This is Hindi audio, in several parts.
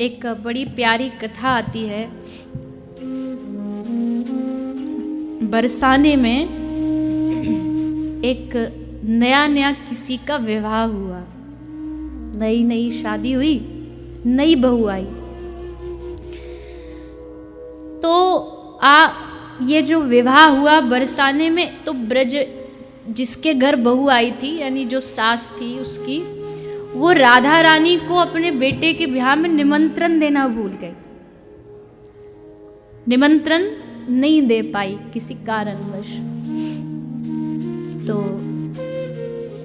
एक बड़ी प्यारी कथा आती है। बरसाने में एक नया किसी का विवाह हुआ, नई शादी हुई, नई बहू आई। तो ये जो विवाह हुआ बरसाने में, तो ब्रज जिसके घर बहू आई थी, यानी जो सास थी उसकी, वो राधा रानी को अपने बेटे के ब्याह में निमंत्रण देना भूल गई। निमंत्रण नहीं दे पाई किसी कारणवश। तो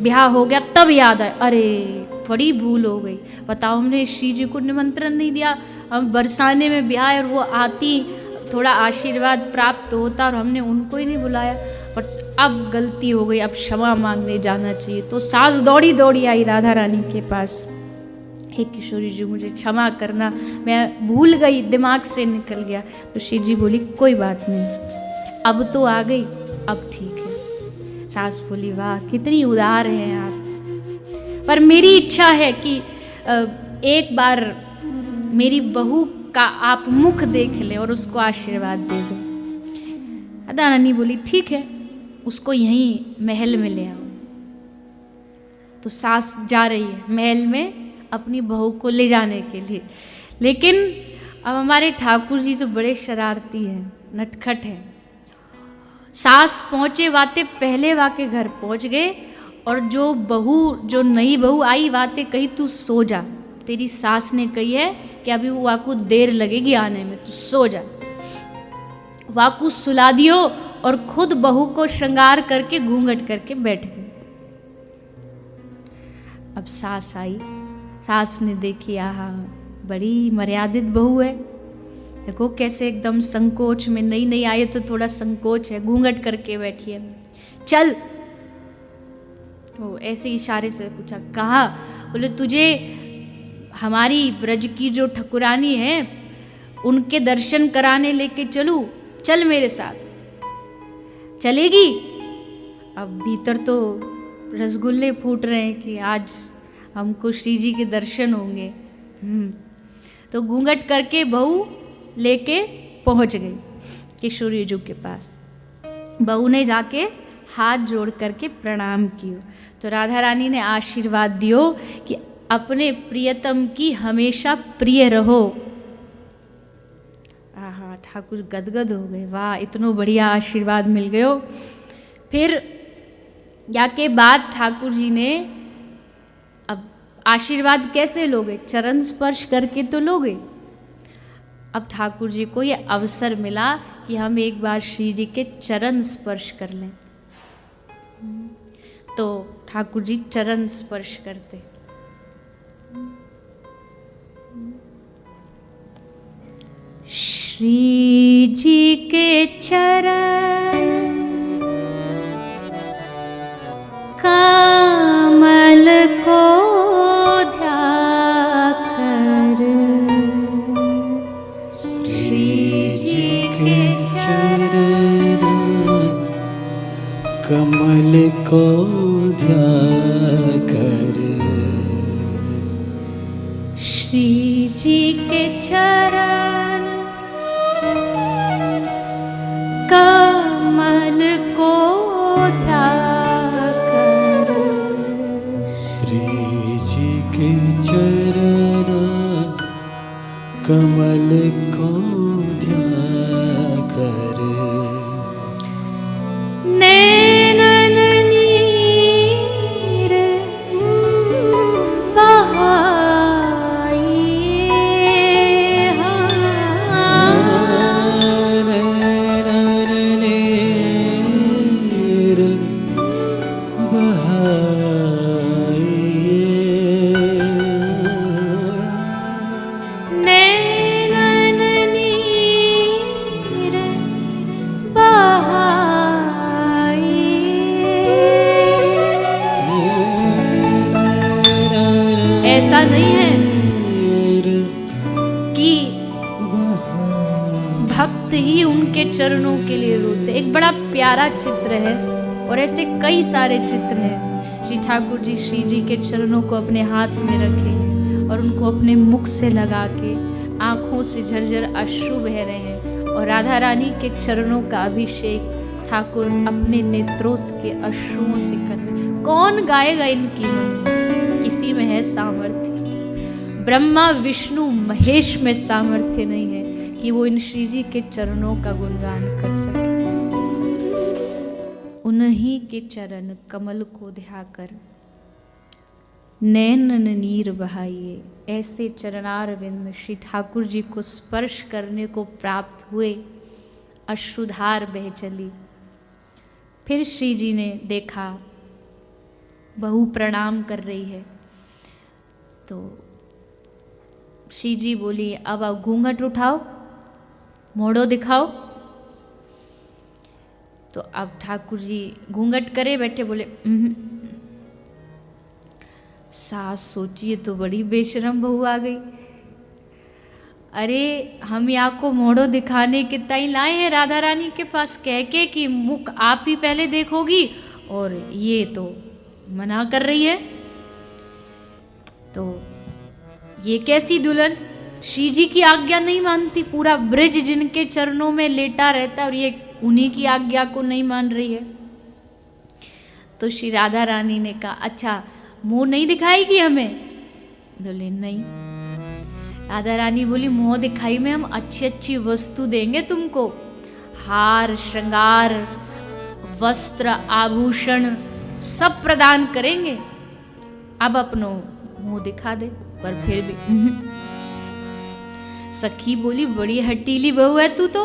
ब्याह हो गया, तब याद आया, अरे बड़ी भूल हो गई, बताओ हमने श्री जी को निमंत्रण नहीं दिया। हम बरसाने में ब्याह है और वो आती, थोड़ा आशीर्वाद प्राप्त होता, और हमने उनको ही नहीं बुलाया। बट अब गलती हो गई, अब क्षमा मांगने जाना चाहिए। तो सास दौड़ी दौड़ी आई राधा रानी के पास, हे किशोरी जी मुझे क्षमा करना, मैं भूल गई, दिमाग से निकल गया। तो श्री जी बोली कोई बात नहीं, अब तो आ गई, अब ठीक है। सास बोली वाह कितनी उदार हैं आप, पर मेरी इच्छा है कि एक बार मेरी बहू का आप मुख देख लें और उसको आशीर्वाद दे दें। राधा रानी बोली ठीक है, उसको यहीं महल में ले आओ। तो सास जा रही है महल में अपनी बहू को ले जाने के लिए। लेकिन अब हमारे ठाकुर जी तो बड़े शरारती हैं, नटखट हैं। सास पहुंचे वाते पहले वाके घर पहुंच गए, और जो नई बहू आई वाते कही तू सो जा, तेरी सास ने कही है कि अभी वाकू देर लगेगी आने में, तू सो जा। वाकू सुला दियो और खुद बहू को श्रृंगार करके घूंघट करके बैठ गए। अब सास आई, सास ने देखी आहा बड़ी मर्यादित बहू है, देखो कैसे एकदम संकोच में, नई आई तो थोड़ा संकोच है, घूंघट करके बैठी है। चल, वो ऐसे इशारे से पूछा, कहा? बोले तुझे हमारी ब्रज की जो ठकुरानी है उनके दर्शन कराने लेके चलूं, चल मेरे साथ। चलेगी? अब भीतर तो रसगुल्ले फूट रहे हैं कि आज हमको श्री जी के दर्शन होंगे। तो घूंघट करके बहू लेके पहुंच गई किशोरी जी के पास। बहू ने जाके हाथ जोड़ करके प्रणाम किया। तो राधा रानी ने आशीर्वाद दियो कि अपने प्रियतम की हमेशा प्रिय रहो। आहा ठाकुर गदगद हो गए, वाह इतनो बढ़िया आशीर्वाद मिल गयो। फिर या के बाद ठाकुर जी ने, अब आशीर्वाद कैसे लोगे? चरण स्पर्श करके तो लोगे। अब ठाकुर जी को ये अवसर मिला कि हम एक बार श्री जी के चरण स्पर्श कर लें। तो ठाकुर जी चरण स्पर्श करते। श्री जी के चरण कमल को ध्याकर, श्री जी के चरण कमल को ध्याकर, श्री जी के चरण कमल को ध्याकर, श्री जी के चरण कमल को ध्याकर, नैनन नीर बहाइए, नैनन नीर बहाइए, नैनन नीर बहाइए। ऐसा नहीं है कि भक्त ही उनके चरणों के लिए रोते। एक बड़ा प्यारा चित्र है, और ऐसे कई सारे चित्र हैं। श्री ठाकुर जी श्री जी के चरणों को अपने हाथ में रखे और उनको अपने मुख से लगा के आँखों से झरझर अश्रु बह रहे हैं और राधा रानी के चरणों का अभिषेक ठाकुर अपने नेत्रों के अश्रुओं से कर रहे हैं। कौन गाएगा इनकी महिमा? किसी में है सामर्थ्य, ब्रह्मा विष्णु महेश में सामर्थ्य नहीं है कि वो इन श्री जी के चरणों का गुणगान कर सके। उन्हीं के चरण कमल को ध्याकर नैनन नीर बहाइए। ऐसे चरणारविंद श्री ठाकुर जी को स्पर्श करने को प्राप्त हुए, अश्रुधार बह चली। फिर श्री जी ने देखा बहू प्रणाम कर रही है, तो श्री जी बोली अब आप घूंघट उठाओ, मोड़ो दिखाओ। तो अब ठाकुर जी घूंघट करे बैठे, बोले सास सोचिए तो बड़ी बेशरम बहू आ गई। अरे हम यहाँ को मोड़ो दिखाने के ताई लाए हैं राधा रानी के पास, कह के कि मुख आप ही पहले देखोगी, और ये तो मना कर रही है। तो ये कैसी दुल्हन, श्री जी की आज्ञा नहीं मानती, पूरा ब्रज जिनके चरणों में लेटा रहता है और ये उन्हीं की आज्ञा को नहीं मान रही है। तो श्री राधा रानी ने कहा अच्छा मुंह नहीं दिखाएगी हमें? बोले नहीं। राधा रानी बोली मुंह दिखाई में हम अच्छी अच्छी वस्तु देंगे तुमको, हार श्रृंगार वस्त्र आभूषण सब प्रदान करेंगे, अब अपनो मुंह दिखा दे। पर फिर भी सखी बोली बड़ी हटीली बहू है तू तो।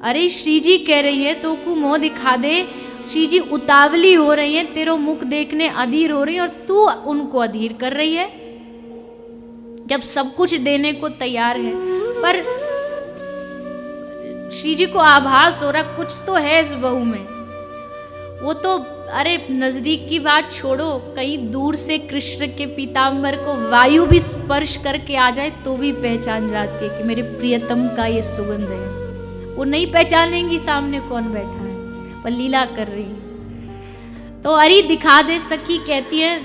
अरे श्री जी कह रही है तो को मुंह दिखा दे, श्री जी उतावली हो रही है, तेरो मुख देखने अधीर हो रही है और तू उनको अधीर कर रही है, जब सब कुछ देने को तैयार है। पर श्री जी को आभास हो रहा कुछ तो है इस बहू में। वो तो अरे नजदीक की बात छोड़ो, कहीं दूर से कृष्ण के पीताम्बर को वायु भी स्पर्श करके आ जाए तो भी पहचान जाती है कि मेरे प्रियतम का ये सुगंध है। वो नहीं पहचानेंगी सामने कौन बैठा है, पर लीला कर रही है। तो अरे दिखा दे सखी कहती है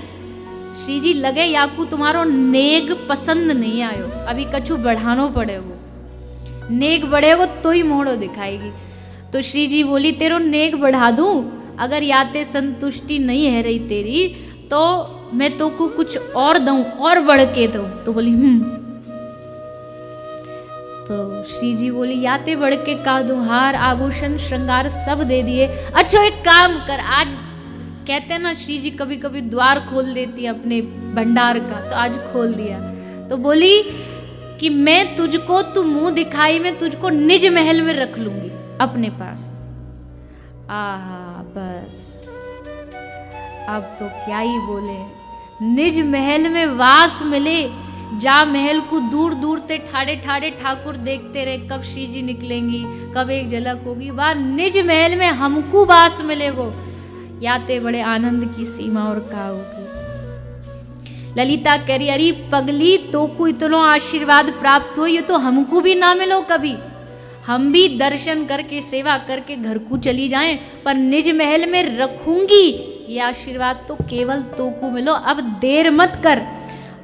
श्री जी लगे याकू तुम्हारो नेग पसंद नहीं आयो, अभी कछु बढ़ानो पड़ेगो, नेग बढ़ेगो तो ही मोड़ो दिखाएगी। तो श्री जी बोली तेरो नेग बढ़ा दूं, अगर याते संतुष्टि नहीं है रही तेरी तो मैं तो को कुछ और दूं और बढ़ के दूं। तो बोली तो श्री जी बोली याते बढ़ के का दूं, हार आभूषण श्रृंगार सब दे दिए। अच्छा एक काम कर, आज कहते हैं ना श्री जी कभी कभी द्वार खोल देती है अपने भंडार का, तो आज खोल दिया। तो बोली कि मैं तुझको, तू मुंह दिखाई में तुझको निज महल में रख लूंगी अपने पास। आहा बस अब तो क्या ही बोले, निज महल में वास मिले, जा महल को दूर दूर से ठाड़े ठाड़े ठाकुर देखते रहे कब श्री जी निकलेंगी, कब एक झलक होगी। वह निज महल में हमको वास मिलेगो, याते बड़े आनंद की सीमा और का होगी। ललिता कह रही अरे पगली तो को इतना आशीर्वाद प्राप्त हो, ये तो हमको भी ना मिलो कभी, हम भी दर्शन करके सेवा करके घर को चली जाएं, पर निज महल में रखूंगी ये आशीर्वाद तो केवल तो को मिलो, अब देर मत कर।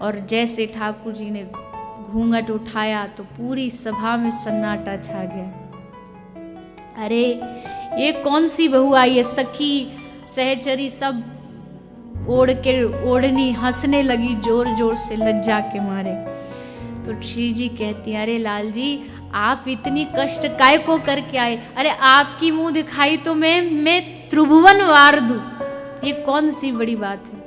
और जैसे ठाकुर जी ने घूंघट उठाया तो पूरी सभा में सन्नाटा छा गया। अरे ये कौन सी बहू आई है, सखी सहचरी सब ओढ़ के ओढ़नी हंसने लगी जोर जोर से लज्जा के मारे। तो श्री जी कहती अरे लाल जी आप इतनी कष्ट काय को करके आए, अरे आपकी मुंह दिखाई तो मैं त्रिभुवन वार दूं, ये कौन सी बड़ी बात है।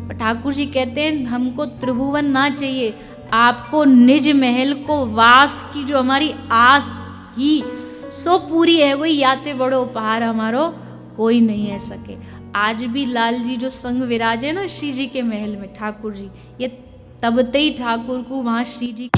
पर ठाकुर जी कहते हैं हमको त्रिभुवन ना चाहिए, आपको निज महल को वास की जो हमारी आस ही सो पूरी है, वही याते बड़ो उपहार हमारो कोई नहीं है सके। आज भी लाल जी जो संग विराजे ना श्री जी के महल में ठाकुर जी, ये तबते ही ठाकुर को वहाँ श्री जी